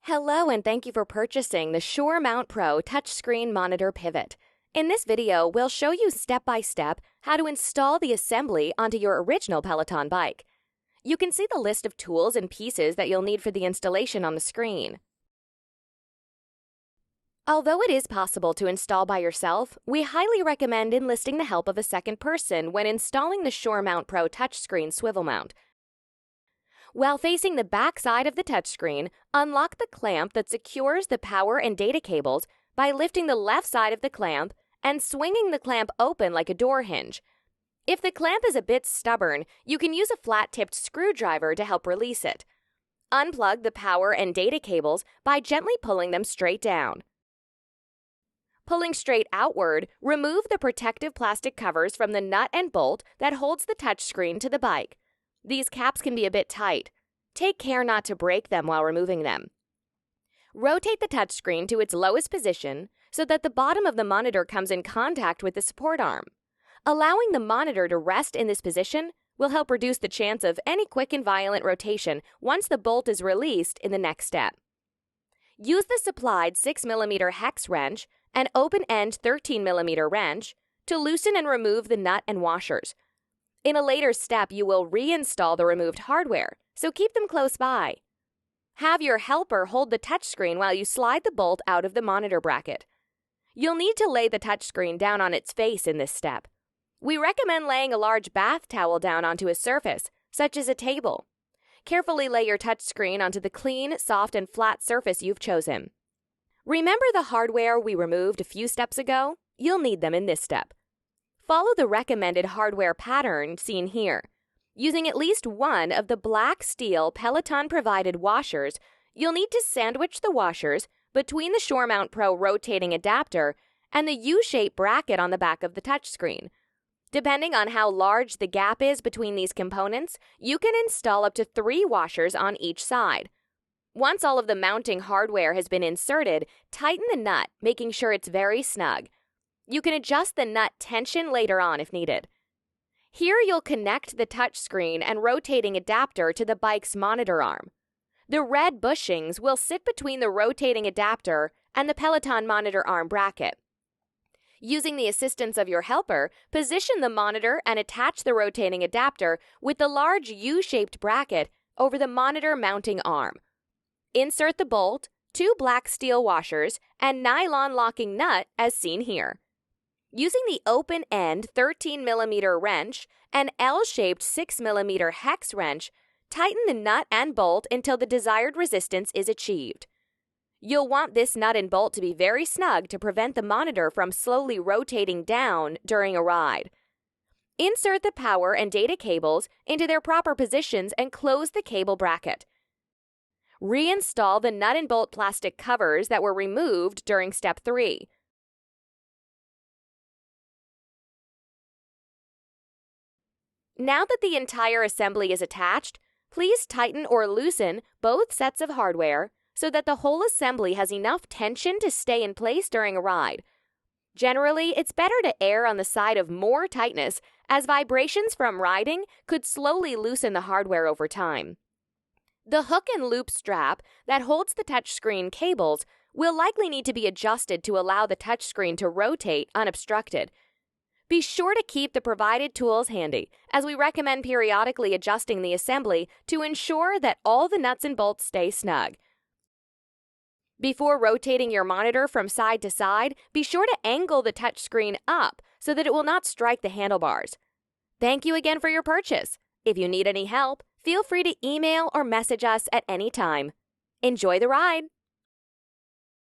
Hello and thank you for purchasing the Sure Mount Pro Touchscreen Monitor Pivot. In this video, we'll show you step-by-step how to install the assembly onto your original Peloton bike. You can see the list of tools and pieces that you'll need for the installation on the screen. Although it is possible to install by yourself, we highly recommend enlisting the help of a second person when installing the Sure Mount Pro Touchscreen Swivel Mount. While facing the back side of the touchscreen, unlock the clamp that secures the power and data cables by lifting the left side of the clamp and swinging the clamp open like a door hinge. If the clamp is a bit stubborn, you can use a flat-tipped screwdriver to help release it. Unplug the power and data cables by gently pulling them straight down. Pulling straight outward, remove the protective plastic covers from the nut and bolt that holds the touchscreen to the bike. These caps can be a bit tight. Take care not to break them while removing them. Rotate the touchscreen to its lowest position so that the bottom of the monitor comes in contact with the support arm. Allowing the monitor to rest in this position will help reduce the chance of any quick and violent rotation once the bolt is released in the next step. Use the supplied 6mm hex wrench and open-end 13mm wrench to loosen and remove the nut and washers. In a later step, you will reinstall the removed hardware, so keep them close by. Have your helper hold the touchscreen while you slide the bolt out of the monitor bracket. You'll need to lay the touchscreen down on its face in this step. We recommend laying a large bath towel down onto a surface, such as a table. Carefully lay your touchscreen onto the clean, soft, and flat surface you've chosen. Remember the hardware we removed a few steps ago? You'll need them in this step. Follow the recommended hardware pattern seen here. Using at least one of the black steel Peloton-provided washers, you'll need to sandwich the washers between the Sure Mount Pro rotating adapter and the U-shaped bracket on the back of the touchscreen. Depending on how large the gap is between these components, you can install up to 3 washers on each side. Once all of the mounting hardware has been inserted, tighten the nut, making sure it's very snug. You can adjust the nut tension later on if needed. Here you'll connect the touchscreen and rotating adapter to the bike's monitor arm. The red bushings will sit between the rotating adapter and the Peloton monitor arm bracket. Using the assistance of your helper, position the monitor and attach the rotating adapter with the large U-shaped bracket over the monitor mounting arm. Insert the bolt, 2 black steel washers, and nylon locking nut as seen here. Using the open-end 13mm wrench and L-shaped 6mm hex wrench, tighten the nut and bolt until the desired resistance is achieved. You'll want this nut and bolt to be very snug to prevent the monitor from slowly rotating down during a ride. Insert the power and data cables into their proper positions and close the cable bracket. Reinstall the nut and bolt plastic covers that were removed during Step 3. Now that the entire assembly is attached, please tighten or loosen both sets of hardware so that the whole assembly has enough tension to stay in place during a ride. Generally, it's better to err on the side of more tightness, as vibrations from riding could slowly loosen the hardware over time. The hook and loop strap that holds the touchscreen cables will likely need to be adjusted to allow the touchscreen to rotate unobstructed. Be sure to keep the provided tools handy, as we recommend periodically adjusting the assembly to ensure that all the nuts and bolts stay snug. Before rotating your monitor from side to side, be sure to angle the touchscreen up so that it will not strike the handlebars. Thank you again for your purchase. If you need any help, feel free to email or message us at any time. Enjoy the ride!